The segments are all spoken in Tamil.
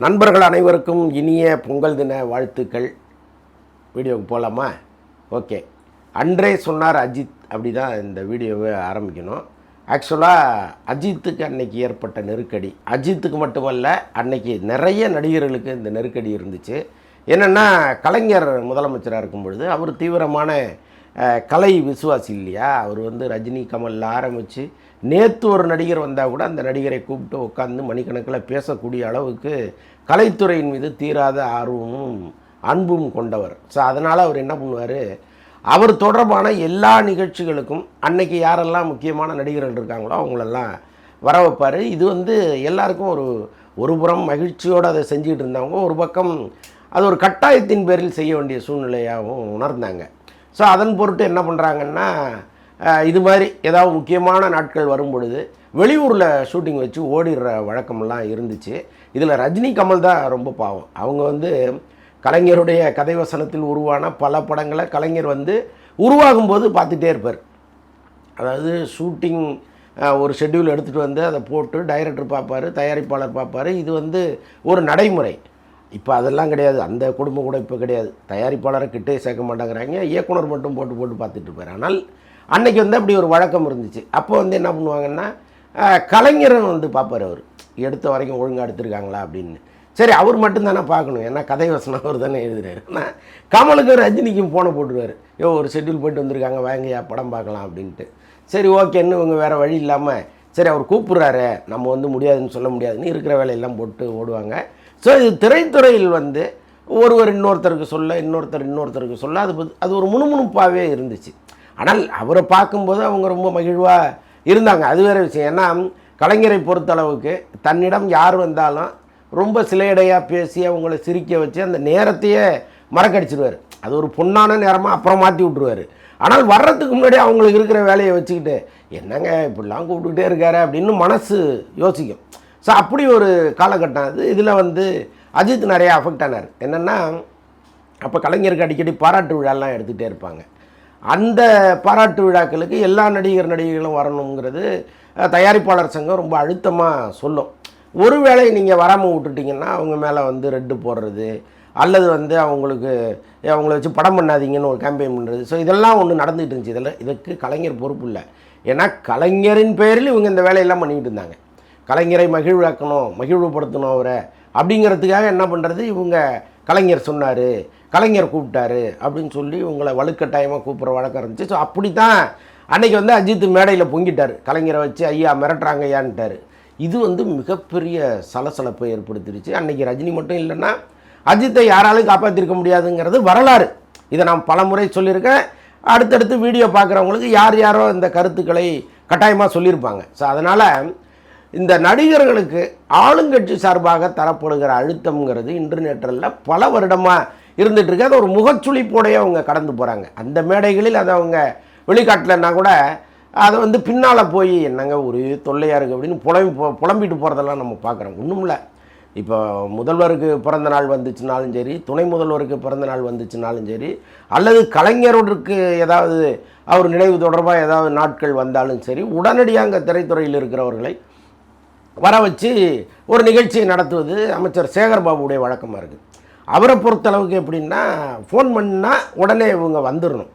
நண்பர்கள் அனைவருக்கும் இனிய பொங்கல் தின வாழ்த்துக்கள். வீடியோவுக்கு போகலாமா? ஓகே. அன்றே சொன்னார் அஜித், அப்படி தான் இந்த வீடியோவை ஆரம்பிக்கணும். ஆக்சுவலாக அஜித்துக்கு அன்னைக்கு ஏற்பட்ட நெருக்கடி, அஜித்துக்கு மட்டுமல்ல, அன்னைக்கு நிறைய நடிகர்களுக்கு இந்த நெருக்கடி இருந்துச்சு. என்னென்னா, கலைஞர் முதலமைச்சராக இருக்கும் பொழுது அவர் தீவிரமான கலை விசுவாசி இல்லையா. அவர் ரஜினி கமலில் ஆரம்பித்து நேற்று ஒரு நடிகர் வந்தால் கூட அந்த நடிகரை கூப்பிட்டு உட்காந்து மணிக்கணக்கில் பேசக்கூடிய அளவுக்கு கலைத்துறையின் மீது தீராத ஆர்வமும் அன்பும் கொண்டவர். ஸோ அதனால் அவர் என்ன பண்ணுவார், அவர் தொடர்பான எல்லா நிகழ்ச்சிகளுக்கும் அன்னைக்கு யாரெல்லாம் முக்கியமான நடிகர்கள் இருக்காங்களோ அவங்களெல்லாம் வர வைப்பார். இது எல்லாருக்கும் ஒரு புறம் மகிழ்ச்சியோடு அதை செஞ்சுக்கிட்டு இருந்தவங்க, ஒரு பக்கம் அது ஒரு கட்டாயத்தின் பேரில் செய்ய வேண்டிய சூழ்நிலையாகவும் உணர்ந்தாங்க. ஸோ அதன் பொருட்டு என்ன பண்ணுறாங்கன்னா, இது மாதிரி ஏதாவது முக்கியமான நாட்கள் வரும் பொழுது வெளியூரில் ஷூட்டிங் வச்சு ஓடிடுற வழக்கமெல்லாம் இருந்துச்சு. இதில் ரஜினி கமல் தான் ரொம்ப பாவம். அவங்க கலைஞருடைய கதை வசனத்தில் உருவான பல படங்களை கலைஞர் உருவாகும்போது பார்த்துட்டே இருப்பார். அதாவது ஷூட்டிங் ஒரு ஷெட்யூல் எடுத்துகிட்டு அதை போட்டு டைரக்டர் பார்ப்பார், தயாரிப்பாளர் பார்ப்பார். இது ஒரு நடைமுறை. இப்போ அதெல்லாம் கிடையாது, அந்த குடும்பம் கூட இப்போ கிடையாது. தயாரிப்பாளரை கிட்டே சேர்க்க மாட்டேங்கிறாங்க, இயக்குனர் மட்டும் போட்டு பார்த்துட்டு இருப்பார். ஆனால் அன்றைக்கி அப்படி ஒரு வழக்கம் இருந்துச்சு. அப்போ என்ன பண்ணுவாங்கன்னா, கலைஞரும் பார்ப்பார், அவர் எடுத்த வரைக்கும் ஒழுங்காக எடுத்திருக்காங்களா அப்படின்னு. சரி, அவர் மட்டும்தானே பார்க்கணும், ஏன்னா கதை வசனம் அவர் தானே எழுதுறாரு. ஆனால் கமலுக்கும் ரஜினிக்கும் போனை போட்டுருவார், ஒரு ஷெட்யூல் போயிட்டு வந்திருக்காங்க, வாங்கயா படம் பார்க்கலாம் அப்படின்ட்டு. சரி ஓகேன்னு இவங்க வேறு வழி இல்லாமல், சரி அவர் கூப்பிட்றாரு, நம்ம முடியாதுன்னு சொல்ல முடியாதுன்னு இருக்கிற வேலையெல்லாம் போட்டு ஓடுவாங்க. ஸோ இது திரைத்துறையில் ஒருவர் இன்னொருத்தருக்கு சொல்ல, இன்னொருத்தருக்கு சொல்ல, அது ஒரு முணுமுணுப்பாகவே இருந்துச்சு. ஆனால் அவரை பார்க்கும்போது அவங்க ரொம்ப மகிழ்வாக இருந்தாங்க, அது வேறு விஷயம். ஏன்னா கலைஞரை பொறுத்தளவுக்கு தன்னிடம் யார் வந்தாலும் ரொம்ப சிலையடையாக பேசி அவங்கள சிரிக்க வச்சு அந்த நேரத்தையே மறக்கடிச்சிடுவார். அது ஒரு பொன்னான நேரமாக அப்புறம் மாற்றி விட்ருவார். ஆனால் வர்றதுக்கு முன்னாடி அவங்களுக்கு இருக்கிற வேலையை வச்சுக்கிட்டு, என்னங்க இப்படிலாம் கூப்பிட்டுக்கிட்டே இருக்காரு அப்படின்னு மனசு யோசிக்கும். ஸோ அப்படி ஒரு காலகட்டம் அது. இதில் அஜித் நிறையா அஃபெக்ட் ஆனார். என்னென்னா, அப்போ கலைஞருக்கு அடிக்கடி பாராட்டு விழாலாம் எடுத்துகிட்டே இருப்பாங்க. அந்த பாராட்டு விழாக்களுக்கு எல்லா நடிகர்களும் வரணுங்கிறது தயாரிப்பாளர் சங்கம் ரொம்ப அழுத்தமாக சொல்லும். ஒருவேளை நீங்கள் வராமல் விட்டுட்டிங்கன்னா அவங்க மேலே ரெட்டு போடுறது, அல்லது அவங்கள வச்சு படம் பண்ணாதீங்கன்னு ஒரு கேம்பெயின் பண்ணுறது. ஸோ இதெல்லாம் ஒன்று நடந்துகிட்டு இருந்துச்சு. இதுக்கு கலைஞர் பொறுப்பு இல்லை. ஏன்னா கலைஞரின் பேரில் இவங்க இந்த வேலையெல்லாம் பண்ணிக்கிட்டு இருந்தாங்க. கலைஞரை மகிழ்வுபடுத்தணும் அவரை அப்படிங்கிறதுக்காக என்ன பண்ணுறது, இவங்க கலைஞர் சொன்னார், கலைஞர் கூப்பிட்டாரு அப்படின்னு சொல்லி இவங்களை வலுக்கட்டாயமாக கூப்பிட்ற வழக்கம் இருந்துச்சு. ஸோ அப்படி தான் அன்றைக்கி அஜித் மேடையில் பொங்கிட்டார், கலைஞரை வச்சு ஐயா மிரட்டுறாங்க ஐயான்ட்டார். இது மிகப்பெரிய சலசலப்பை ஏற்படுத்திடுச்சு. அன்றைக்கி ரஜினி மட்டும் இல்லைன்னா அஜித்தை யாராலும் காப்பாற்றிருக்க முடியாதுங்கிறது வரலாறு. இதை நான் பல முறை சொல்லியிருக்கேன். அடுத்தடுத்து வீடியோ பார்க்குறவங்களுக்கு யாரோ இந்த கருத்துக்களை கட்டாயமாக சொல்லியிருப்பாங்க. ஸோ அதனால் இந்த நடிகர்களுக்கு ஆளுங்கட்சி சார்பாக தரப்படுகிற அழுத்தம்ங்கிறது இன்டர்நெட்டில் பல வருடமாக இருந்துகிட்ருக்கு. அது ஒரு முகச்சுளிப்போடையே அவங்க கடந்து போகிறாங்க. அந்த மேடைகளில் அதை அவங்க வெளிக்காட்டலைன்னா கூட அதை பின்னால் போய் என்னங்க ஒரு தொல்லையாக இருக்குது அப்படின்னு புலம்பிட்டு போகிறதெல்லாம் நம்ம பார்க்குறோம். ஒன்றும் இல்லை, இப்போ முதல்வருக்கு பிறந்த நாள் வந்துச்சுனாலும் சரி, துணை முதல்வருக்கு பிறந்த நாள் வந்துச்சுனாலும் சரி, அல்லது கலைஞருக்கு ஏதாவது அவர் நினைவு தொடர்பாக ஏதாவது நாட்கள் வந்தாலும் சரி, உடனடியாக அங்கே திரைத்துறையில் இருக்கிறவர்களை வர வச்சு ஒரு நிகழ்ச்சியை நடத்துவது அமைச்சர் சேகர்பாபுடைய வழக்கமாக இருக்குது. அவரை பொறுத்தளவுக்கு எப்படின்னா, ஃபோன் பண்ணால் உடனே இவங்க வந்துடணும்,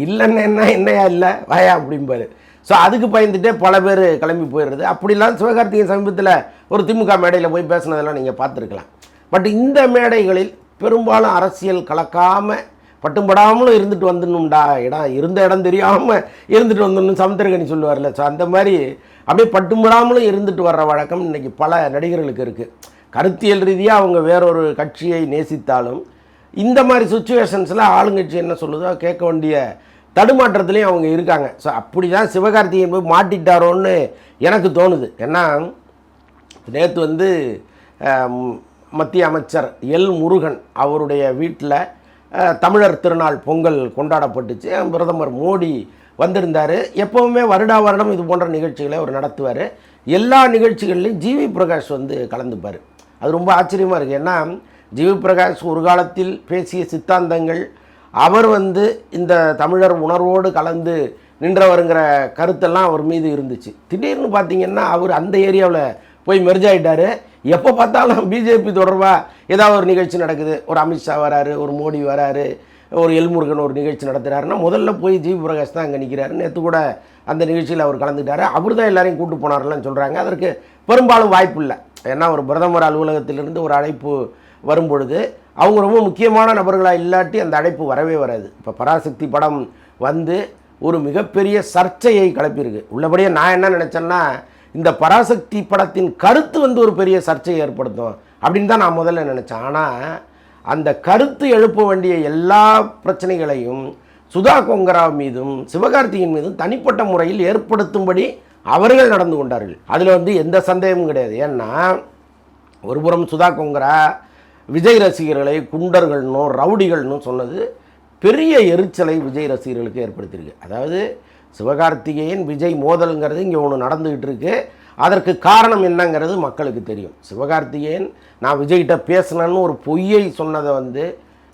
இல்லைன்னா என்னையா இல்லை வாயா அப்படிம்பாரு. ஸோ அதுக்கு பயந்துட்டே பல பேர் கிளம்பி போயிடுறது. அப்படிலாம் சிவகார்த்திகேயன் சமீபத்தில் ஒரு திமுக மேடையில் போய் பேசினதெல்லாம் நீங்கள் பார்த்துருக்கலாம். பட் இந்த மேடைகளில் பெரும்பாலும் அரசியல் கலக்காமல் பட்டும்படாமலும் இருந்துட்டு வந்துடணும்டா, இருந்த இடம் தெரியாமல் இருந்துட்டு வந்துடணும், சமுத்திரகனி சொல்லுவார்ல. ஸோ அந்த மாதிரி அப்படியே பட்டும்படாமலும் இருந்துட்டு வர்ற வழக்கம் இன்றைக்கி பல நடிகர்களுக்கு இருக்குது. கருத்தியல் ரீதியாக அவங்க வேறொரு கட்சியை நேசித்தாலும் இந்த மாதிரி சுச்சுவேஷன்ஸில் ஆளுங்கட்சி என்ன சொல்லுதோ கேட்க வேண்டிய தடுமாற்றத்துலேயும் அவங்க இருக்காங்க. ஸோ அப்படி தான் சிவகார்த்திகேயன் போய் மாட்டிட்டாரோன்னு எனக்கு தோணுது. ஏன்னா நேற்று மத்திய அமைச்சர் எல் முருகன் அவருடைய வீட்டில் தமிழர் திருநாள் பொங்கல் கொண்டாடப்பட்டுச்சு. பிரதமர் மோடி வந்திருந்தார். எப்போவுமே வருடம் இது போன்ற நிகழ்ச்சிகளை அவர் நடத்துவார். எல்லா நிகழ்ச்சிகள்லையும் ஜிவி பிரகாஷ் கலந்துப்பார். அது ரொம்ப ஆச்சரியமாக இருக்குது. ஏன்னா ஜிவி பிரகாஷ் ஒரு காலத்தில் பேசிய சித்தாந்தங்கள், அவர் இந்த தமிழர் உணர்வோடு கலந்து நின்றவருங்கிற கருத்தெல்லாம் அவர் மீது இருந்துச்சு. திடீர்னு பார்த்திங்கன்னா அவர் அந்த ஏரியாவில் போய் மெர்ஜ் ஆகிட்டார். எப்போ பார்த்தாலும் பிஜேபி தொடர்பாக ஏதாவது ஒரு நிகழ்ச்சி நடக்குது, ஒரு அமித்ஷா வராரு, ஒரு மோடி வராரு, ஒரு எல்முருகன் ஒரு நிகழ்ச்சி நடத்துகிறாருன்னா முதல்ல போய் ஜிவி பிரகாஷ் தான் அங்கே நிற்கிறாரு. நேற்று கூட அந்த நிகழ்ச்சியில் அவர் கலந்துட்டார். அவர் தான் எல்லாரையும் கூட்டு போனார்லாம் சொல்கிறாங்க. அதற்கு பெரும்பாலும் வாய்ப்பு இல்லை. ஏன்னா ஒரு பிரதமர் அலுவலகத்திலிருந்து ஒரு அழைப்பு வரும்பொழுது அவங்க ரொம்ப முக்கியமான நபர்களாக இல்லாட்டி அந்த அழைப்பு வரவே வராது. இப்போ பராசக்தி படம் வந்து ஒரு மிகப்பெரிய சர்ச்சையை கிளப்பியிருக்கு. உள்ளபடியே நான் என்ன நினச்சேன்னா, இந்த பராசக்தி படத்தின் கருத்து வந்து ஒரு பெரிய சர்ச்சையை ஏற்படுத்தும் அப்படின்னு தான் நான் முதல்ல நினச்சேன். ஆனால் அந்த கருத்து எழுப்ப வேண்டிய எல்லா பிரச்சனைகளையும் சுதா கொங்கரா மீதும் சிவகார்த்திகேயன் மீதும் தனிப்பட்ட முறையில் ஏற்படுத்தும்படி அவர்கள் நடந்து கொண்டார்கள். அதில் வந்து எந்த சந்தேகமும் கிடையாது. ஏன்னா ஒருபுறம் சுதா கொங்கரா விஜய் ரசிகர்களை குண்டர்கள்னும் ரவுடிகள்னும் சொன்னது பெரிய எரிச்சலை விஜய் ரசிகர்களுக்கு ஏற்படுத்தியிருக்கு. அதாவது சிவகார்த்திகேயன் விஜய் மோதல்ங்கிறது இங்கே ஒன்று நடந்துக்கிட்டு இருக்கு. அதற்கு காரணம் என்னங்கிறது மக்களுக்கு தெரியும். சிவகார்த்திகேயன் நான் விஜய்கிட்ட பேசினேன்னு ஒரு பொய்யை சொன்னதை வந்து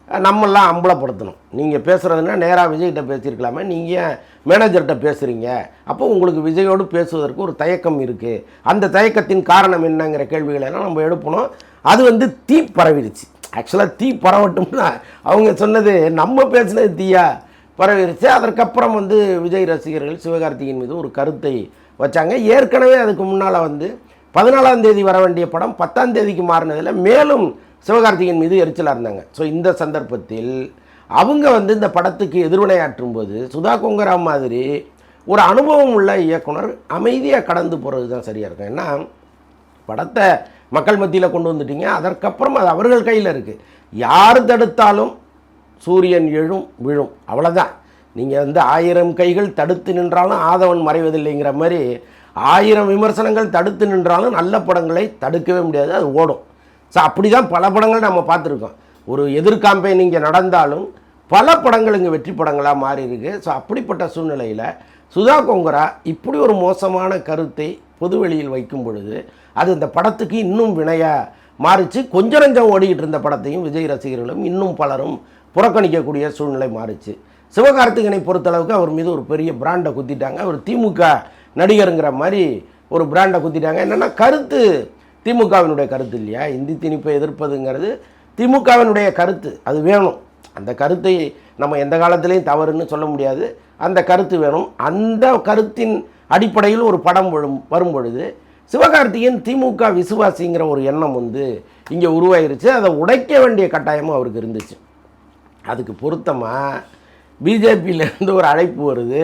நம்மெல்லாம் அம்பலப்படுத்தணும். நீங்கள் பேசுகிறதுனா நேராக விஜய்கிட்ட பேசியிருக்கலாமே, நீங்கள் மேனேஜர்கிட்ட பேசுகிறீங்க, அப்போ உங்களுக்கு விஜயோடு பேசுவதற்கு ஒரு தயக்கம் இருக்குது. அந்த தயக்கத்தின் காரணம் என்னங்கிற கேள்விகளை எல்லாம் நம்ம எழுப்பணும். அது வந்து தீ பரவிடுச்சு. ஆக்சுவலாக தீ பரவட்டும்னா அவங்க சொன்னது நம்ம பேசினது தீயா பரவிடுச்சு. அதற்கப்புறம் வந்து விஜய் ரசிகர்கள் சிவகார்த்திகேயன் மீது ஒரு கருத்தை வச்சாங்க. ஏற்கனவே அதுக்கு முன்னால் வந்து 14ஆம் தேதி வர வேண்டிய படம் 10ஆம் தேதிக்கு மாறினதில் மேலும் சிவகார்த்திகேயன் மீது எரிச்சலாக இருந்தாங்க. ஸோ இந்த சந்தர்ப்பத்தில் அவங்க வந்து இந்த படத்துக்கு எதிர்வினையாற்றும் போது சுதா கொங்கரா மாதிரி ஒரு அனுபவம் உள்ள இயக்குனர் அமைதியாக கடந்து போகிறது தான் சரியாக இருக்கும். ஏன்னா படத்தை மக்கள் மத்தியில் கொண்டு வந்துட்டீங்க, அதற்கப்புறம் அது அவர்கள் கையில் இருக்குது. யார் தடுத்தாலும் சூரியன் எழும் விழும், அவ்வளோதான். நீங்கள் வந்து 1000 கைகள் தடுத்து நின்றாலும் ஆதவன் மறைவதில்லைங்கிற மாதிரி 1000 விமர்சனங்கள் தடுத்து நின்றாலும் நல்ல படங்களை தடுக்கவே முடியாது, அது ஓடும். ஸோ அப்படி தான் பல படங்கள் நம்ம பார்த்துருக்கோம். ஒரு எதிர் காம்பெயின் இங்கே நடந்தாலும் பல படங்கள் இங்கே வெற்றி படங்களாக மாறி இருக்கு. ஸோ அப்படிப்பட்ட சூழ்நிலையில் சுதா கொங்கரா இப்படி ஒரு மோசமான கருத்தை பொதுவெளியில் வைக்கும் பொழுது அது இந்த படத்துக்கு இன்னும் வினையாக மாறிச்சு. கொஞ்சம் நஞ்சம் ஓடிக்கிட்டு இருந்த படத்தையும் விஜய் ரசிகர்களும் இன்னும் பலரும் புறக்கணிக்கக்கூடிய சூழ்நிலை மாறிச்சு. சிவகார்த்திகேயனை பொறுத்தளவுக்கு அவர் மீது ஒரு பெரிய பிராண்டை குத்திட்டாங்க. அவர் திமுக நடிகருங்கிற மாதிரி ஒரு பிராண்டை குத்திட்டாங்க. என்னென்னா கருத்து திமுகவினுடைய கருத்து இல்லையா, இந்தி திணிப்பை எதிர்ப்பதுங்கிறது திமுகவினுடைய கருத்து, அது வேணும். அந்த கருத்தை நம்ம எந்த காலத்திலையும் தவறுன்னு சொல்ல முடியாது. அந்த கருத்து வேணும். அந்த கருத்தின் அடிப்படையில் ஒரு படம் வரும் பொழுது சிவகார்த்திகேயன் திமுக விசுவாசிங்கிற ஒரு எண்ணம் வந்து இங்கே உருவாயிருச்சு. அதை உடைக்க வேண்டிய கட்டாயமும் அவருக்கு இருந்துச்சு. அதுக்கு பொருத்தமாக பிஜேபியிலேருந்து ஒரு அழைப்பு வருது.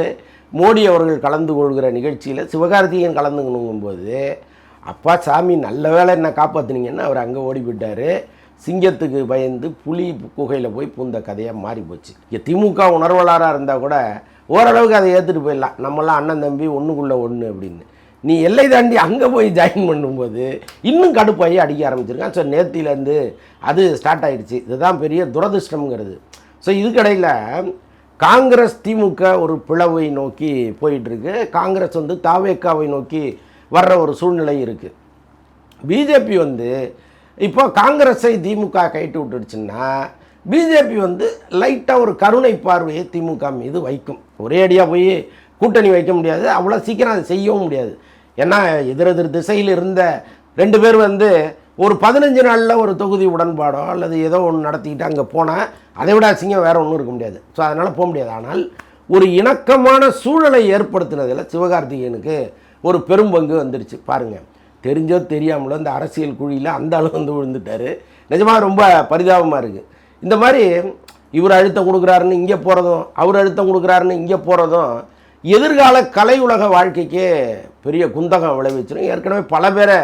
மோடி அவர்கள் கலந்து கொள்கிற நிகழ்ச்சியில் சிவகார்த்திகேயன் கலந்துக்கணுங்கும்போது அப்பா சாமி நல்ல வேளை என்ன காப்பாற்றுனீங்கன்னு அவர் அங்கே ஓடி போயிட்டார். சிங்கத்துக்கு பயந்து புலி குகையில் போய் பூந்த கதையாக மாறி போச்சு. இங்கே திமுக உணர்வலாராக இருந்தால் கூட ஓரளவுக்கு அதை ஏற்றுட்டு போயிடலாம், நம்மளாம் அண்ணன் தம்பி ஒன்றுக்குள்ளே ஒன்று அப்படின்னு. நீ எல்லை தாண்டி அங்கே போய் ஜாயின் பண்ணும்போது இன்னும் கடுப்பாகி அடிக்க ஆரம்பிச்சிருக்கான். ஸோ நேத்திலேருந்து அது ஸ்டார்ட் ஆகிடுச்சு. இதுதான் பெரிய துரதிருஷ்டம்ங்கிறது. ஸோ இதுக்கடையில் காங்கிரஸ் திமுக ஒரு பிளவை நோக்கி போயிட்டுருக்கு. காங்கிரஸ் வந்து தாவேக்காவை நோக்கி வர்ற ஒரு சூழ்நிலை இருக்குது. பிஜேபி வந்து இப்போ காங்கிரஸை திமுக கைட்டு விட்டுடுச்சுன்னா பிஜேபி வந்து லைட்டாக ஒரு கருணை பார்வையை திமுக மீது வைக்கும். ஒரே அடியாக போய் கூட்டணி வைக்க முடியாது, அவ்வளோ சீக்கிரம் அதை செய்யவும் முடியாது. ஏன்னா எதிரெதிர் திசையில் இருந்த 2 பேர் வந்து ஒரு 15 நாளில் ஒரு தொகுதி உடன்பாடோ அல்லது ஏதோ ஒன்று நடத்திக்கிட்டு அங்கே போனால் அதை விட அசிங்கம் வேறு ஒன்றும் இருக்க முடியாது. ஸோ அதனால் போக முடியாது. ஆனால் ஒரு இணக்கமான சூழலை ஏற்படுத்தினதில் சிவகார்த்திகேயனுக்கு ஒரு பெரும் பங்கு வந்துடுச்சு. பாருங்கள், தெரிஞ்சோ தெரியாமலோ இந்த அரசியல் குழியில் அந்த அளவு வந்து விழுந்துட்டார். நிஜமாக ரொம்ப பரிதாபமாக இருக்குது. இந்த மாதிரி இவர் அழுத்தம் கொடுக்குறாருன்னு இங்கே போகிறதும் அவர் அழுத்தம் கொடுக்குறாருன்னு இங்கே போகிறதும் எதிர்கால கலை உலக வாழ்க்கைக்கே பெரிய குந்தகம் விளைவிச்சிடும். ஏற்கனவே பல பேரை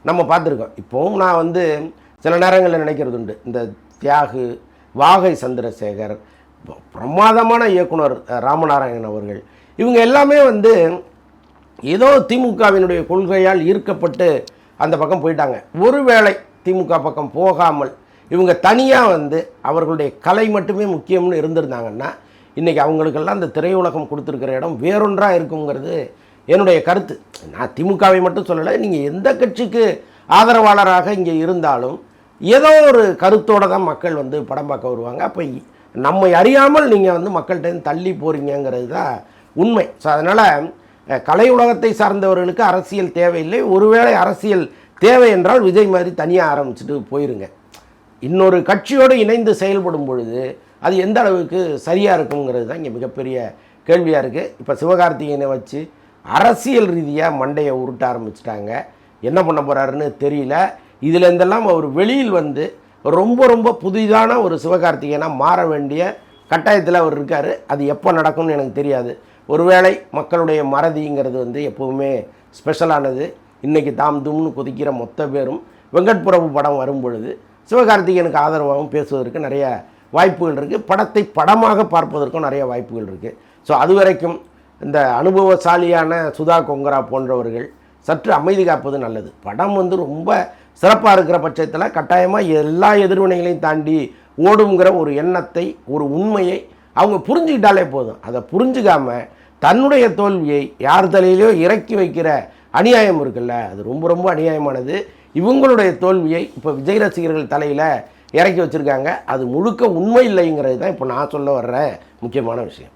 நம்ம பார்த்துருக்கோம். இப்போவும் நான் வந்து சில நேரங்களில் நினைக்கிறது உண்டு, இந்த தியாகு, வாகை சந்திரசேகர், பிரமாதமான இயக்குனர் ராமநாராயணன் அவர்கள், இவங்க எல்லாமே வந்து ஏதோ திமுகவினுடைய கொள்கையால் ஈர்க்கப்பட்டு அந்த பக்கம் போயிட்டாங்க. ஒருவேளை திமுக பக்கம் போகாமல் இவங்க தனியாக வந்து அவர்களுடைய கலை மட்டுமே முக்கியம்னு இருந்திருந்தாங்கன்னா இன்றைக்கி அவங்களுக்கெல்லாம் அந்த திரையுலகம் கொடுத்துருக்கிற இடம் வேறொன்றாக இருக்குங்கிறது என்னுடைய கருத்து. நான் திமுகவை மட்டும் சொல்லலை, நீங்கள் எந்த கட்சிக்கு ஆதரவாளராக இங்கே இருந்தாலும் ஏதோ ஒரு கருத்தோடு தான் மக்கள் வந்து படம் பார்க்க வருவாங்க. அப்போ நம்மை அறியாமல் நீங்கள் வந்து மக்கள்கிட்ட தள்ளி போகிறீங்கிறது தான் உண்மை. ஸோ அதனால் கலை உலகத்தை சார்ந்தவர்களுக்கு அரசியல் தேவையில்லை. ஒருவேளை அரசியல் தேவை என்றால் விஜய் மாதிரி தனியாக ஆரம்பிச்சுட்டு போயிருங்க. இன்னொரு கட்சியோடு இணைந்து செயல்படும் பொழுது அது எந்த அளவுக்கு சரியாக இருக்குங்கிறது தான் இங்கே மிகப்பெரிய கேள்வியாக இருக்குது. இப்போ சிவகார்த்திகேயனை வச்சு அரசியல் ரீதியாக மண்டையை உருட்ட ஆரம்பிச்சிட்டாங்க. என்ன பண்ண போகிறாருன்னு தெரியல. இதுலேருந்தெல்லாம் அவர் வெளியில் வந்து ரொம்ப ரொம்ப புதிதான ஒரு சிவகார்த்திகேயனாக மாற வேண்டிய கட்டாயத்தில் அவர் இருக்கார். அது எப்போ நடக்கும்னு எனக்கு தெரியாது. ஒருவேளை மக்களுடைய மறதிங்கிறது வந்து எப்போவுமே ஸ்பெஷலானது. இன்றைக்கி தாம் தும்னு கொதிக்கிற மொத்த பேரும் வெங்கட் பிரபு படம் வரும் பொழுது சிவகார்த்திகேயனுக்கு ஆதரவாகவும் பேசுவதற்கு நிறைய வாய்ப்புகள் இருக்குது. படத்தை படமாக பார்ப்பதற்கும் நிறைய வாய்ப்புகள் இருக்குது. ஸோ அது வரைக்கும் இந்த அனுபவசாலியான சுதா கொங்கரா போன்றவர்கள் சற்று அமைதி காப்பது நல்லது. படம் வந்து ரொம்ப சிறப்பாக இருக்கிற பட்சத்தில் கட்டாயமாக எல்லா எதிர்வினைகளையும் தாண்டி ஓடுங்கிற ஒரு எண்ணத்தை, ஒரு உண்மையை அவங்க புரிஞ்சுக்கிட்டாலே போதும். அதை புரிஞ்சுக்காமல் தன்னுடைய தோல்வியை யார் தலையிலையோ இறக்கி வைக்கிற அநியாயம் இருக்குல்ல, அது ரொம்ப ரொம்ப அநியாயமானது. இவங்களுடைய தோல்வியை இப்போ விஜய் ரசிகர்கள் தலையில் இறக்கி வச்சுருக்காங்க. அது முழுக்க உண்மை இல்லைங்கிறது தான் இப்போ நான் சொல்ல வர்ற முக்கியமான விஷயம்.